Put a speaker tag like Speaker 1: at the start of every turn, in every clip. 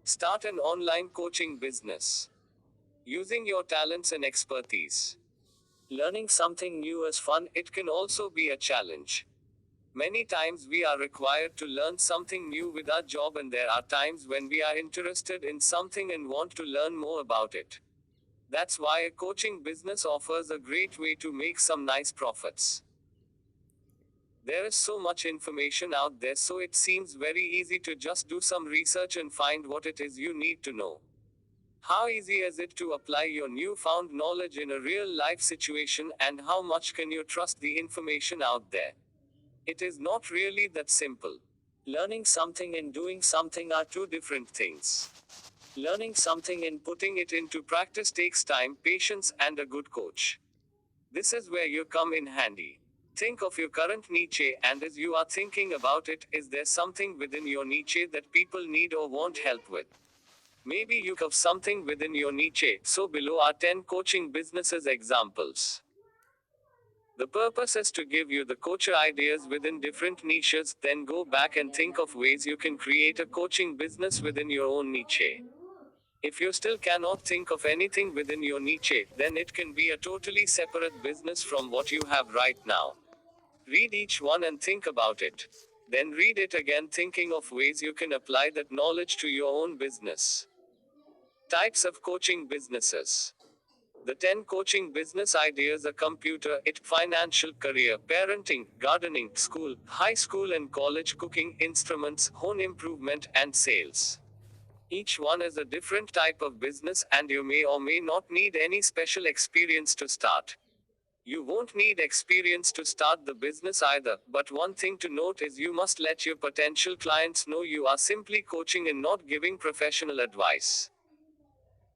Speaker 1: Start an online coaching business using your talents and expertise. Learning something new is fun, it can also be a challenge. Many times we are required to learn something new with our job, and there are times when we are interested in something and want to learn more about it. That's why a coaching business offers a great way to make some nice profits. There is so much information out there, so it seems very easy to just do some research and find what it is you need to know. How easy is it to apply your newfound knowledge in a real life situation, and how much can you trust the information out there? It is not really that simple. Learning something and doing something are two different things. Learning something and putting it into practice takes time, patience, and a good coach. This is where you come in handy. Think of your current niche, and as you are thinking about it, is there something within your niche that people need or want help with? Maybe you have something within your niche, so below are 10 coaching businesses examples. The purpose is to give you the coach ideas within different niches, then go back and think of ways you can create a coaching business within your own niche. If you still cannot think of anything within your niche, then it can be a totally separate business from what you have right now. Read each one and think about it. Then read it again, thinking of ways you can apply that knowledge to your own business. Types of coaching businesses. The 10 coaching business ideas are computer, financial, career, parenting, gardening, school, high school and college, cooking, instruments, home improvement, and sales. Each one is a different type of business, and you may or may not need any special experience to start. You won't need experience to start the business either, but one thing to note is you must let your potential clients know you are simply coaching and not giving professional advice.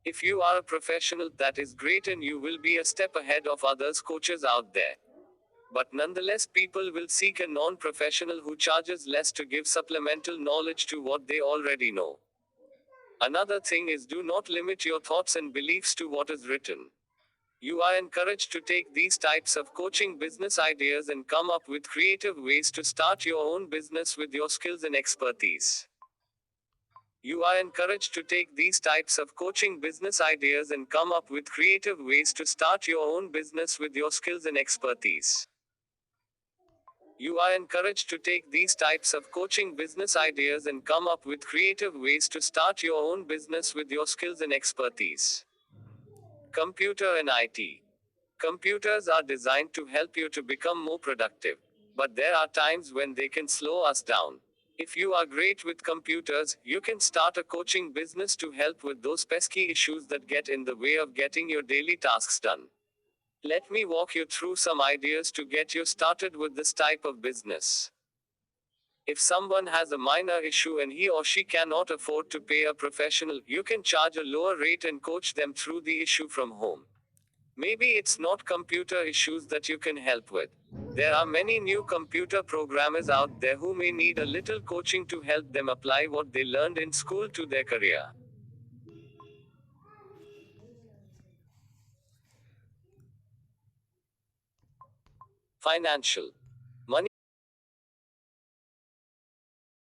Speaker 1: If you are a professional, that is great, and you will be a step ahead of others coaches out there. But nonetheless, people will seek a non professional who charges less to give supplemental knowledge to what they already know. Another thing is, do not limit your thoughts and beliefs to what is written. You are encouraged to take these types of coaching business ideas and come up with creative ways to start your own business with your skills and expertise. You are encouraged to take these types of coaching business ideas and come up with creative ways to start your own business with your skills and expertise. You are encouraged to take these types of coaching business ideas and come up with creative ways to start your own business with your skills and expertise. Computer and IT. Computers are designed to help you to become more productive. But there are times when they can slow us down. If you are great with computers, you can start a coaching business to help with those pesky issues that get in the way of getting your daily tasks done. Let me walk you through some ideas to get you started with this type of business. If someone has a minor issue and he or she cannot afford to pay a professional, you can charge a lower rate and coach them through the issue from home. Maybe it's not computer issues that you can help with. There are many new computer programmers out there who may need a little coaching to help them apply what they learned in school to their career. Financial.